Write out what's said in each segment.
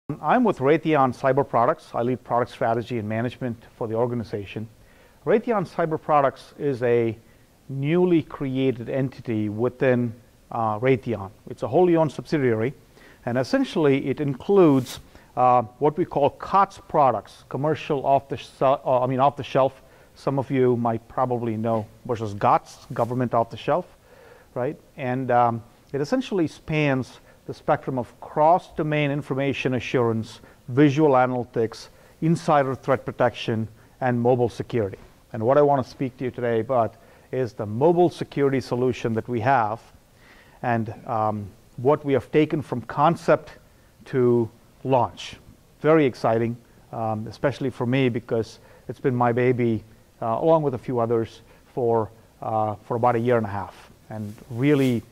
I'm with Raytheon Cyber Products. I lead product strategy and management for the organization. Raytheon Cyber Products is a newly created entity within Raytheon. It's a wholly owned subsidiary, and essentially it includes what we call COTS products, commercial off the shelf. Some of you might probably know versus GOTS, government off the shelf, right? And it essentially spans the spectrum of cross-domain information assurance, visual analytics, insider threat protection, and mobile security. And what I want to speak to you today about is the mobile security solution that we have, and what we have taken from concept to launch. Very exciting, especially for me, because it's been my baby, along with a few others, for about a year and a half, and really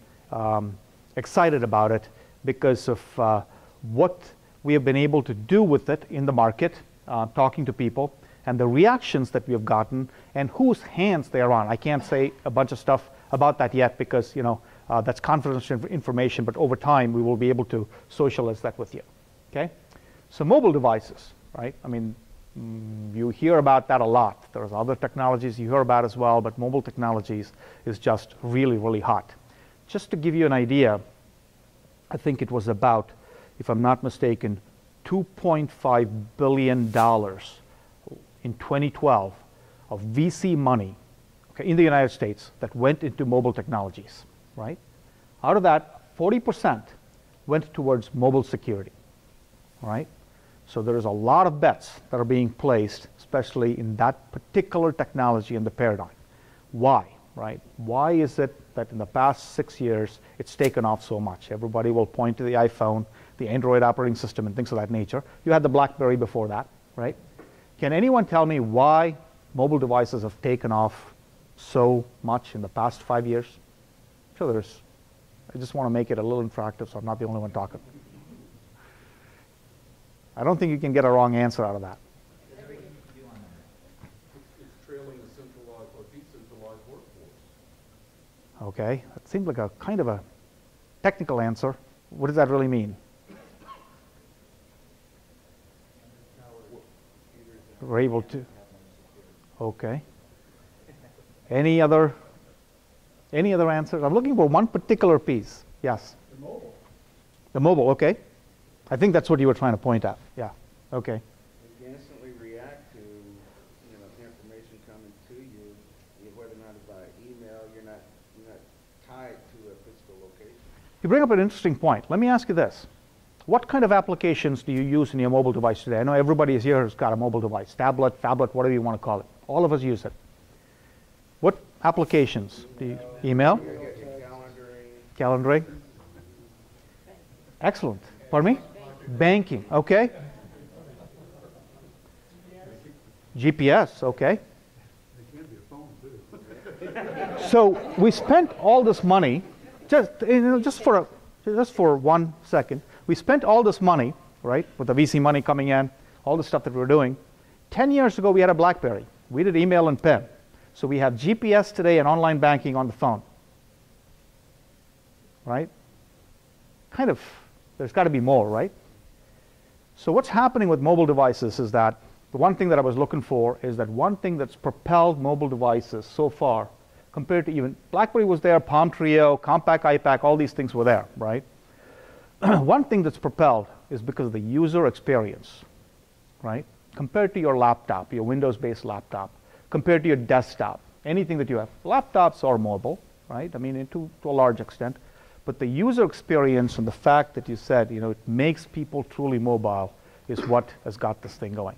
excited about it because of what we have been able to do with it in the market, talking to people, and the reactions that we have gotten, and whose hands they are on. I can't say a bunch of stuff about that yet because that's confidential information, but over time we will be able to socialize that with you. Okay? So mobile devices, right? I mean, you hear about that a lot. There's other technologies you hear about as well, but mobile technologies is just really, really hot. Just to give you an idea, I think it was about, if I'm not mistaken, $2.5 billion in 2012 of VC money, okay, in the United States that went into mobile technologies, right? Out of that, 40% went towards mobile security, right? So there is a lot of bets that are being placed, especially in that particular technology and the paradigm. Why, right? Why is it that in the past 6 years it's taken off so much? Everybody will point to the iPhone, the Android operating system, and things of that nature. You had the BlackBerry before that, right? Can anyone tell me why mobile devices have taken off so much in the past 5 years? Sure, there's. I just want to make it a little interactive so I'm not the only one talking. I don't think you can get a wrong answer out of that. It's trailing a centralized or decentralized workforce. Okay, that seems like a kind of a technical answer. What does that really mean? We're able to. Okay. Any other answers? I'm looking for one particular piece. Yes. The mobile. The mobile. Okay. I think that's what you were trying to point at. Yeah. Okay. You can instantly react to information coming to you, whether or not it's by email. You're not tied to a physical location. You bring up an interesting point. Let me ask you this. What kind of applications do you use in your mobile device today? I know everybody here has got a mobile device, tablet, phablet, whatever you want to call it. All of us use it. What applications do you email? Calendaring. Excellent. Pardon me? Banking. Okay. GPS. Okay. So we spent all this money, just for 1 second. We spent all this money, right, with the VC money coming in, all the stuff that we were doing. 10 years ago, we had a BlackBerry. We did email and pen. So we have GPS today and online banking on the phone, right? Kind of, there's got to be more, right? So what's happening with mobile devices is that the one thing that I was looking for is that one thing that's propelled mobile devices so far, compared to even BlackBerry was there, Palm Trio, Compact iPack, all these things were there, right? One thing that's propelled is because of the user experience, right? Compared to your laptop, your Windows-based laptop, compared to your desktop, anything that you have. Laptops are mobile, right? I mean, to a large extent. But the user experience and the fact that you said, it makes people truly mobile is what has got this thing going.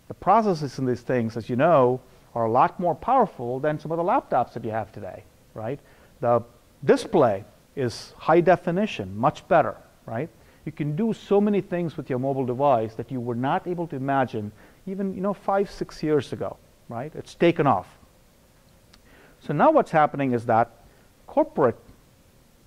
The processes in these things, as you know, are a lot more powerful than some of the laptops that you have today, right? The display is high definition, much better, right? You can do so many things with your mobile device that you were not able to imagine even 5, 6 years ago, right? It's taken off. So now what's happening is that corporate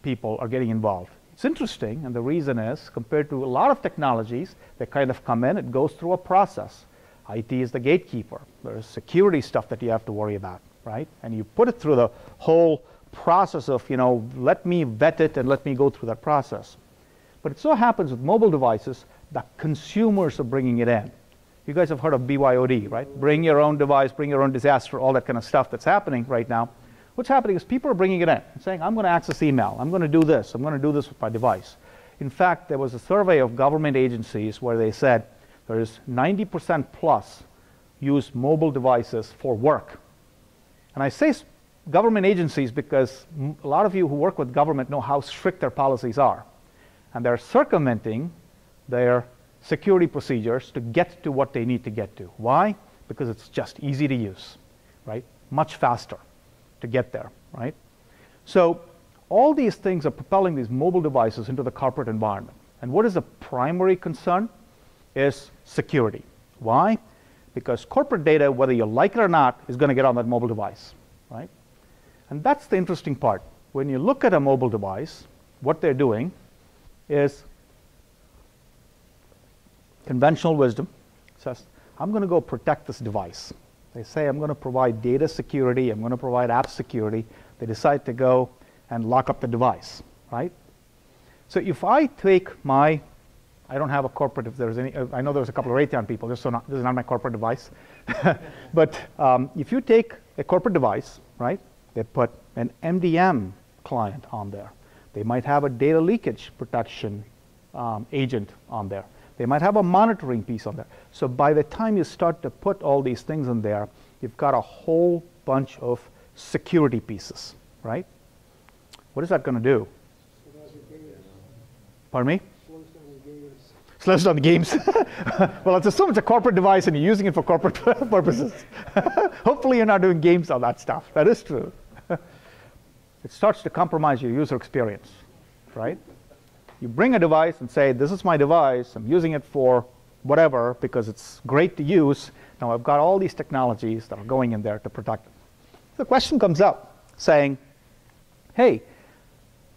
people are getting involved. It's interesting, and the reason is, compared to a lot of technologies that kind of come in, it goes through a process. IT is the gatekeeper. There's security stuff that you have to worry about, right? And you put it through the whole process of, let me vet it and let me go through that process. But it so happens with mobile devices, the consumers are bringing it in. You guys have heard of BYOD, right? Bring your own device, bring your own disaster, all that kind of stuff that's happening right now. What's happening is people are bringing it in and saying, I'm going to access email. I'm going to do this. I'm going to do this with my device. In fact, there was a survey of government agencies where they said there is 90% plus use mobile devices for work. And I say government agencies because a lot of you who work with government know how strict their policies are. And they're circumventing their security procedures to get to what they need to get to. Why? Because it's just easy to use, right? Much faster to get there, right? So all these things are propelling these mobile devices into the corporate environment. And what is the primary concern? Is security. Why? Because corporate data, whether you like it or not, is going to get on that mobile device, right? And that's the interesting part. When you look at a mobile device, what they're doing is conventional wisdom says, I'm going to go protect this device. They say, I'm going to provide data security, I'm going to provide app security. They decide to go and lock up the device, right? So if I take my, I don't have a corporate, if there's any, I know there's a couple of Raytheon people, this is not my corporate device. But if you take a corporate device, right, they put an MDM client on there. They might have a data leakage protection agent on there. They might have a monitoring piece on there. So by the time you start to put all these things in there, you've got a whole bunch of security pieces, right? What is that going to do? Pardon me? Slows down the games. Well, let's assume it's a corporate device and you're using it for corporate purposes. Hopefully you're not doing games on that stuff. That is true. It starts to compromise your user experience, right? You bring a device and say, this is my device, I'm using it for whatever because it's great to use. Now I've got all these technologies that are going in there to protect it. The question comes up saying, hey,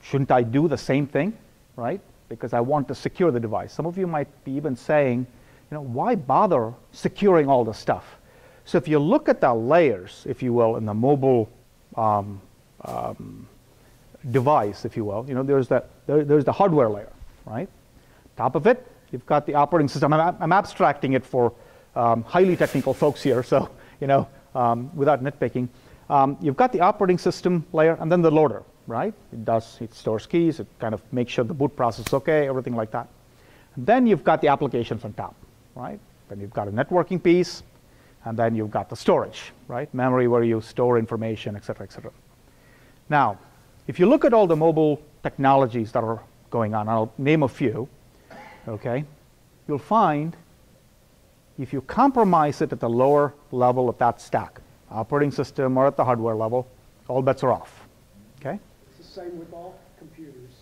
shouldn't I do the same thing, right? Because I want to secure the device. Some of you might be even saying, you know, why bother securing all this stuff? So if you look at the layers, if you will, in the mobile device, if you will, you know, there's the hardware layer, right? Top of it, you've got the operating system. I'm abstracting it for highly technical folks here, so, you know, without nitpicking. You've got the operating system layer and then the loader, right? It stores keys, it kind of makes sure the boot process is okay, everything like that. And then you've got the applications on top, right? Then you've got a networking piece, and then you've got the storage, right? Memory where you store information, et cetera, et cetera. Now, if you look at all the mobile technologies that are going on, I'll name a few, okay? You'll find if you compromise it at the lower level of that stack, operating system or at the hardware level, all bets are off, okay? It's the same with all computers.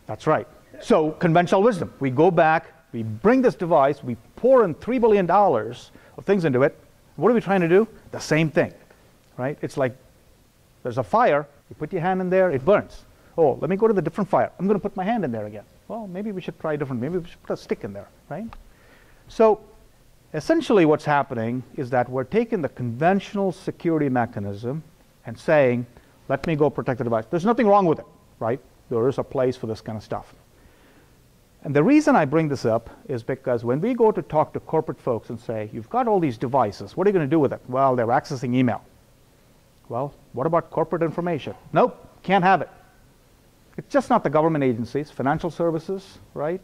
That's right. So conventional wisdom, we go back, we bring this device, we pour in $3 billion of things into it. What are we trying to do? The same thing, right? It's like there's a fire, you put your hand in there, it burns. Oh, let me go to the different fire. I'm going to put my hand in there again. Well, maybe we should try different. Maybe we should put a stick in there, right? So essentially what's happening is that we're taking the conventional security mechanism and saying, let me go protect the device. There's nothing wrong with it, right? There is a place for this kind of stuff. And the reason I bring this up is because when we go to talk to corporate folks and say, you've got all these devices, what are you going to do with it? Well, they're accessing email. Well, what about corporate information? Nope, can't have it. It's just not the government agencies, financial services, right?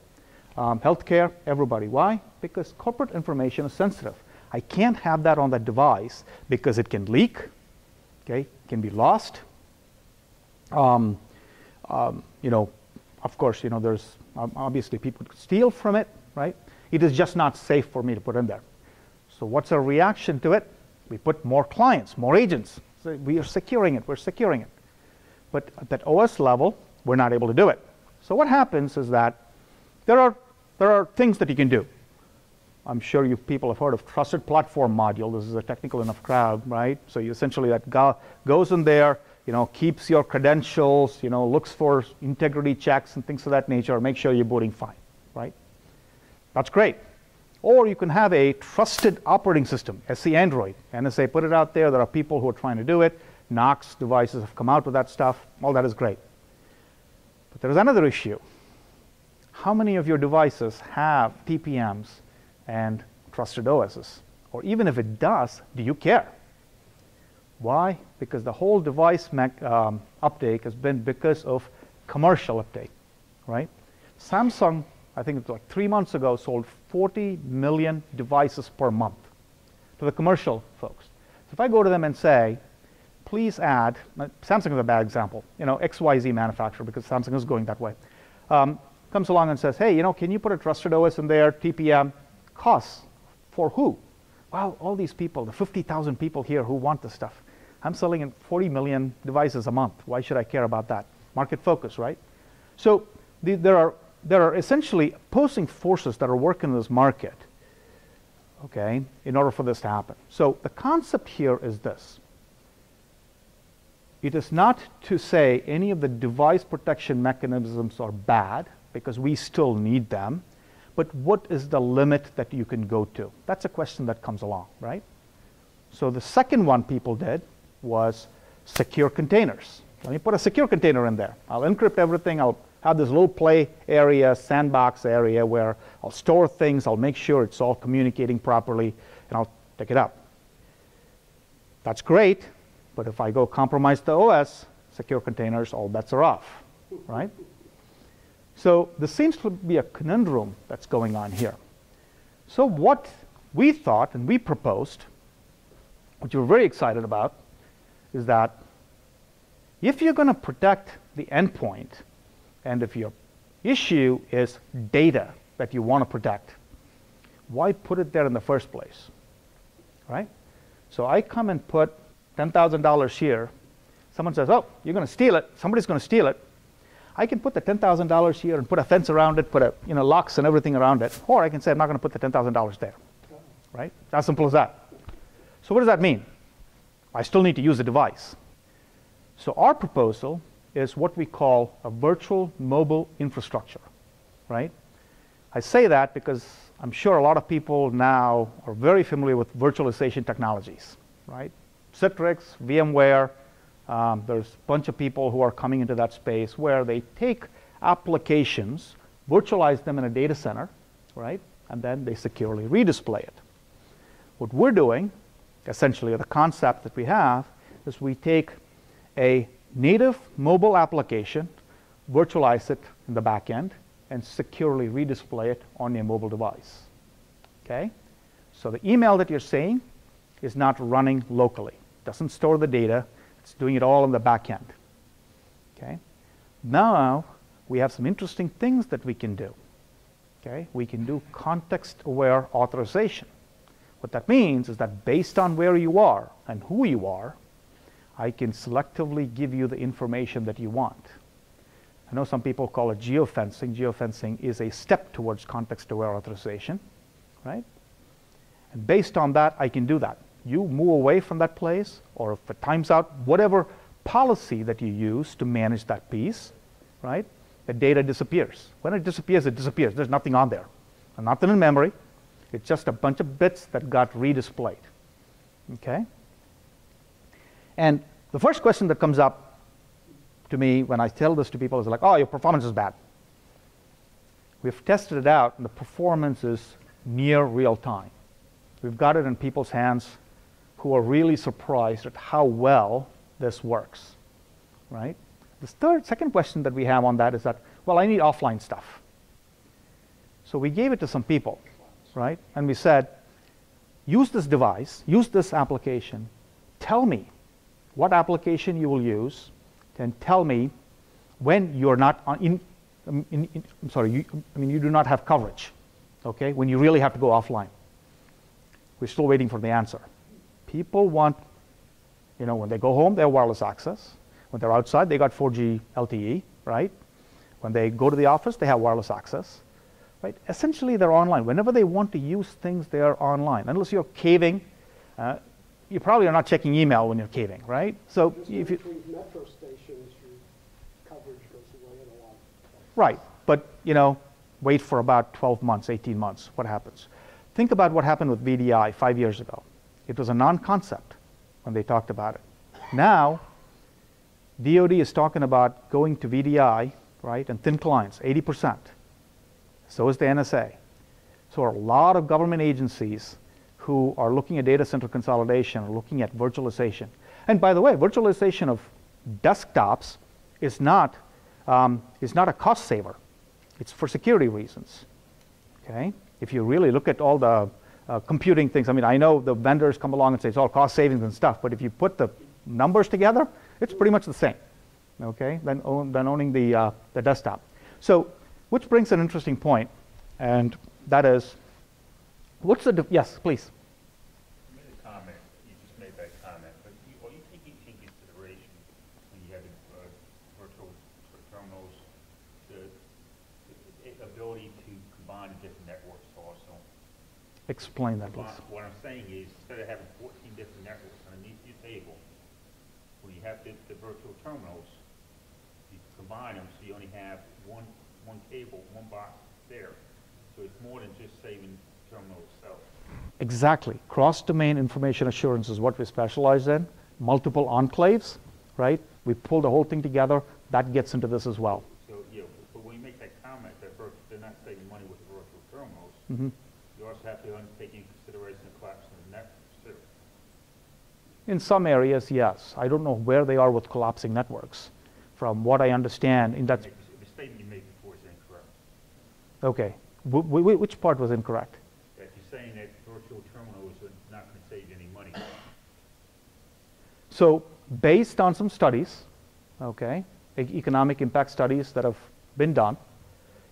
Healthcare, everybody. Why? Because corporate information is sensitive. I can't have that on that device because it can leak, okay? It can be lost. You know, of course, you know, there's obviously people could steal from it, right? It is just not safe for me to put in there. So what's our reaction to it? We put more clients, more agents. So we are securing it, we're securing it. But at that OS level, we're not able to do it. So what happens is that there are things that you can do. I'm sure you people have heard of Trusted Platform Module. This is a technical enough crowd, right? So you essentially that goes in there, you know, keeps your credentials, you know, looks for integrity checks and things of that nature, make sure you're booting fine, right? That's great. Or you can have a trusted operating system, SC Android. NSA put it out there. There are people who are trying to do it. Knox devices have come out with that stuff. All that is great. But there is another issue. how many of your devices have TPMs and trusted OSs? Or even if it does, do you care? Why? Because the whole device uptake has been because of commercial uptake, right? Samsung, I think it's like 3 months ago, sold 40 million devices per month to the commercial folks. So if I go to them and say, please add, Samsung is a bad example, XYZ manufacturer, because Samsung is going that way, comes along and says, hey, can you put a trusted OS in there, TPM, costs for who? Well, all these people, the 50,000 people here who want this stuff. I'm selling in 40 million devices a month. Why should I care about that? Market focus, right? So there are essentially opposing forces that are working in this market, okay, in order for this to happen. So the concept here is this. It is not to say any of the device protection mechanisms are bad, because we still need them, but what is the limit that you can go to? That's a question that comes along, right? So the second one people did was secure containers. Let me put a secure container in there. I'll encrypt everything. I'll have this little play area, sandbox area where I'll store things. I'll make sure it's all communicating properly, and I'll pick it up. That's great, but if I go compromise the OS, secure containers, all bets are off, right? So there seems to be a conundrum that's going on here. So what we thought and we proposed, which we're very excited about, is that if you're going to protect the endpoint, and if your issue is data that you want to protect, why put it there in the first place, right? So I come and put $10,000 here. Someone says, oh, you're going to steal it. Somebody's going to steal it. I can put the $10,000 here and put a fence around it, put locks and everything around it, or I can say I'm not going to put the $10,000 there, right? As simple as that. So what does that mean? I still need to use the device. So our proposal is what we call a virtual mobile infrastructure, right? I say that because I'm sure a lot of people now are very familiar with virtualization technologies, right? Citrix, VMware. There's a bunch of people who are coming into that space where they take applications, virtualize them in a data center, right? And then they securely redisplay it. What we're doing, essentially, the concept that we have, is we take a native mobile application, virtualize it in the back end, and securely redisplay it on your mobile device. Okay? So the email that you're seeing is not running locally. It doesn't store the data. It's doing it all in the back end. Okay? Now we have some interesting things that we can do. Okay? We can do context-aware authorization. What that means is that based on where you are and who you are, I can selectively give you the information that you want. I know some people call it geofencing. Geofencing is a step towards context-aware authorization, right? And based on that, I can do that. You move away from that place, or if it times out, whatever policy that you use to manage that piece, right? The data disappears. When it disappears, it disappears. There's nothing on there. And nothing in memory. It's just a bunch of bits that got redisplayed. Okay? And the first question that comes up to me when I tell this to people is like, oh, your performance is bad. We've tested it out, and the performance is near real time. We've got it in people's hands who are really surprised at how well this works, right? The second question that we have on that is that, well, I need offline stuff. So we gave it to some people, right? And we said, use this device, use this application, tell me what application you will use, and tell me when you're not you do not have coverage, okay? When you really have to go offline. We're still waiting for the answer. People want, when they go home, they have wireless access. When they're outside, they got 4G LTE, right? When they go to the office, they have wireless access, right? Essentially, they're online. Whenever they want to use things, they are online. Unless you're caving, you probably are not checking email when you're caving, right? So if you metro stations, your coverage goes away in a lot. Right, but wait for about 12 months, 18 months. What happens? Think about what happened with VDI 5 years ago. It was a non-concept when they talked about it. Now, DoD is talking about going to VDI, right, and thin clients, 80%. So is the NSA. So are a lot of government agencies who are looking at data center consolidation, or looking at virtualization. And by the way, virtualization of desktops is not a cost saver. It's for security reasons. Okay? If you really look at all the computing things, I mean, I know the vendors come along and say it's all cost savings and stuff, but if you put the numbers together, it's pretty much the same. Okay? Than owning the desktop. So, which brings an interesting point, and that is, what's the yes, please. You made a comment. You just made that comment, but are you taking into consideration when you have the virtual terminals the ability to combine different networks also? Explain that, please. What I'm saying is, instead of having 14 different networks underneath your table, when you have the virtual terminals, you combine them so you only have one cable, one box there. So it's more than just saving the terminal itself. Exactly. Cross-domain information assurance is what we specialize in. Multiple enclaves, right? We pull the whole thing together. That gets into this as well. So, yeah, but when you make that comment that they're not saving money with the virtual terminals, you also have to take into consideration the collapse in the networks, too. In some areas, yes. I don't know where they are with collapsing networks. From what I understand, in that... The statement you made before is incorrect. Okay. Which part was incorrect? That you're saying that virtual terminals are not going to save any money. So, based on some studies, okay, economic impact studies that have been done,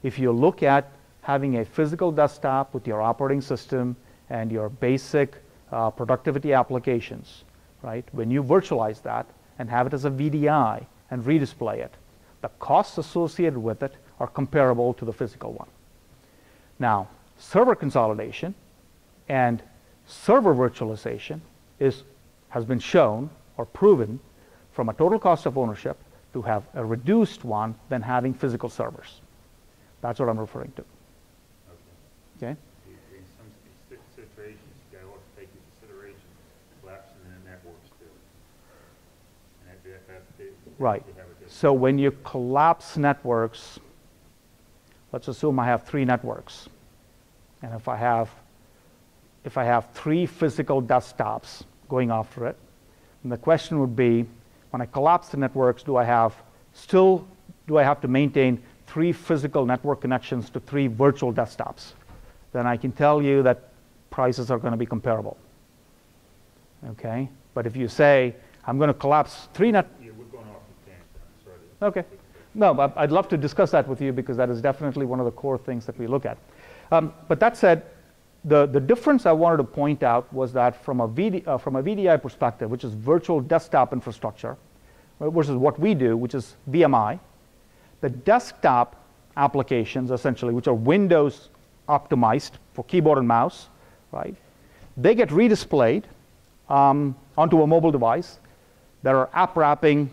if you look at having a physical desktop with your operating system and your basic productivity applications, right, when you virtualize that and have it as a VDI and redisplay it, the costs associated with it are comparable to the physical one. Now, server consolidation and server virtualization has been shown or proven from a total cost of ownership to have a reduced one than having physical servers. That's what I'm referring to. Okay? In some situations, you got to also take into consideration collapsing in the networks too. And right. So when you collapse networks, let's assume I have 3 networks, and if I have 3 physical desktops going after it, then the question would be, when I collapse the networks, do I have to maintain 3 physical network connections to 3 virtual desktops? Then I can tell you that prices are going to be comparable. Okay? But if you say, I'm going to collapse 3 net... Yeah, we're going off the tangent. Sorry. Okay. No, but I'd love to discuss that with you because that is definitely one of the core things that we look at. But that said, the difference I wanted to point out was that from a VDI perspective, which is virtual desktop infrastructure, versus what we do, which is VMI, the desktop applications, essentially, which are Windows optimized for keyboard and mouse, right? They get redisplayed onto a mobile device. There are app wrapping,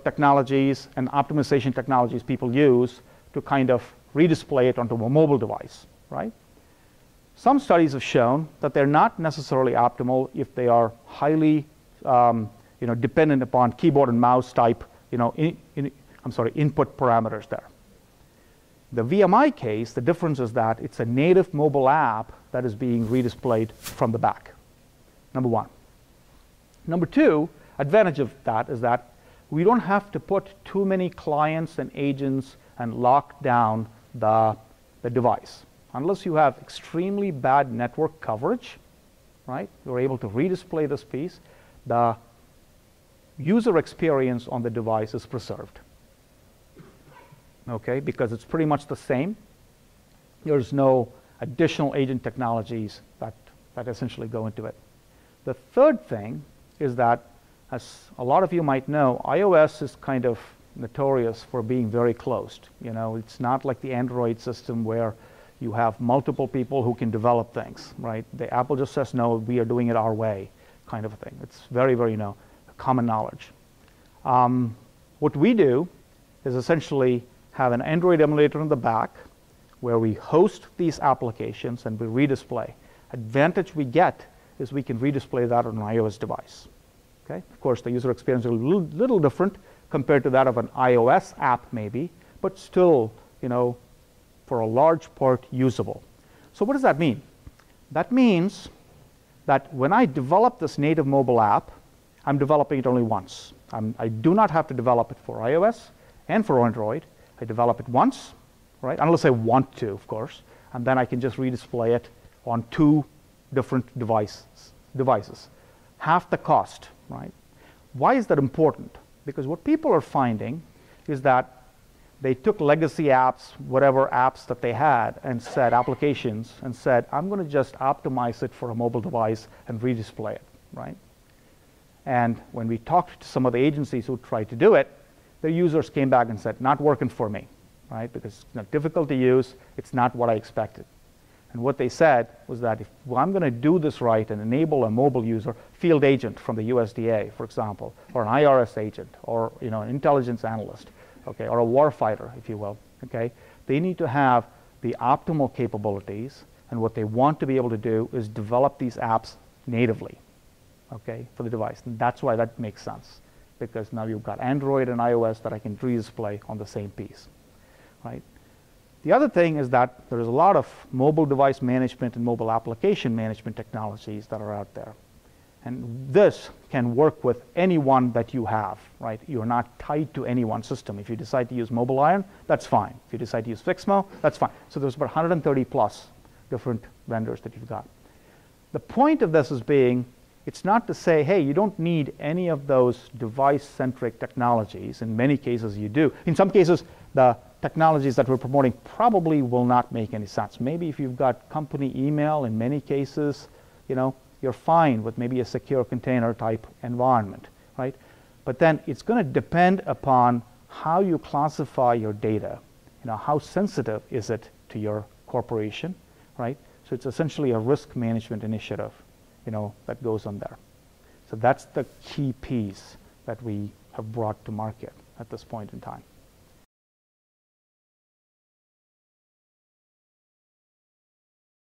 technologies and optimization technologies people use to kind of redisplay it onto a mobile device, right? Some studies have shown that they're not necessarily optimal if they are highly, dependent upon keyboard and mouse type, input parameters there. The VMI case, the difference is that it's a native mobile app that is being redisplayed from the back. Number one. Number two, advantage of that is that we don't have to put too many clients and agents and lock down the device. Unless you have extremely bad network coverage, right? You're able to redisplay this piece. The user experience on the device is preserved. Okay, because it's pretty much the same. There's no additional agent technologies that essentially go into it. The third thing is that, as a lot of you might know, iOS is kind of notorious for being very closed. It's not like the Android system where you have multiple people who can develop things, right? The Apple just says, no, we are doing it our way, kind of a thing. It's very, very, common knowledge. What we do is essentially have an Android emulator in the back where we host these applications and we redisplay. Advantage we get is we can redisplay that on an iOS device. Okay? Of course, the user experience is a little different compared to that of an iOS app maybe, but still, for a large part usable. So what does that mean? That means that when I develop this native mobile app, I'm developing it only once. I do not have to develop it for iOS and for Android. I develop it once, right? Unless I want to, of course, and then I can just redisplay it on 2 different devices. Half the cost, right? Why is that important? Because what people are finding is that they took legacy apps, whatever apps that they had, and said, applications, and said, I'm going to just optimize it for a mobile device and redisplay it, right? And when we talked to some of the agencies who tried to do it, their users came back and said, not working for me, right? Because it's difficult to use, it's not what I expected. And what they said was that if I'm going to do this right and enable a mobile user, field agent from the USDA, for example, or an IRS agent, or an intelligence analyst, okay, or a warfighter, if you will, okay, they need to have the optimal capabilities, and what they want to be able to do is develop these apps natively, okay, for the device. And that's why that makes sense, because now you've got Android and iOS that I can redisplay on the same piece, right? The other thing is that there is a lot of mobile device management and mobile application management technologies that are out there. And this can work with any one that you have, right? You're not tied to any one system. If you decide to use Mobile Iron, that's fine. If you decide to use Fixmo, that's fine. So there's about 130 plus different vendors that you've got. The point of this is being, it's not to say, hey, you don't need any of those device-centric technologies. In many cases, you do. In some cases, the technologies that we're promoting probably will not make any sense. Maybe if you've got company email, in many cases, you're fine with maybe a secure container type environment, right? But then it's going to depend upon how you classify your data. How sensitive is it to your corporation, right? So it's essentially a risk management initiative, that goes on there. So that's the key piece that we have brought to market at this point in time.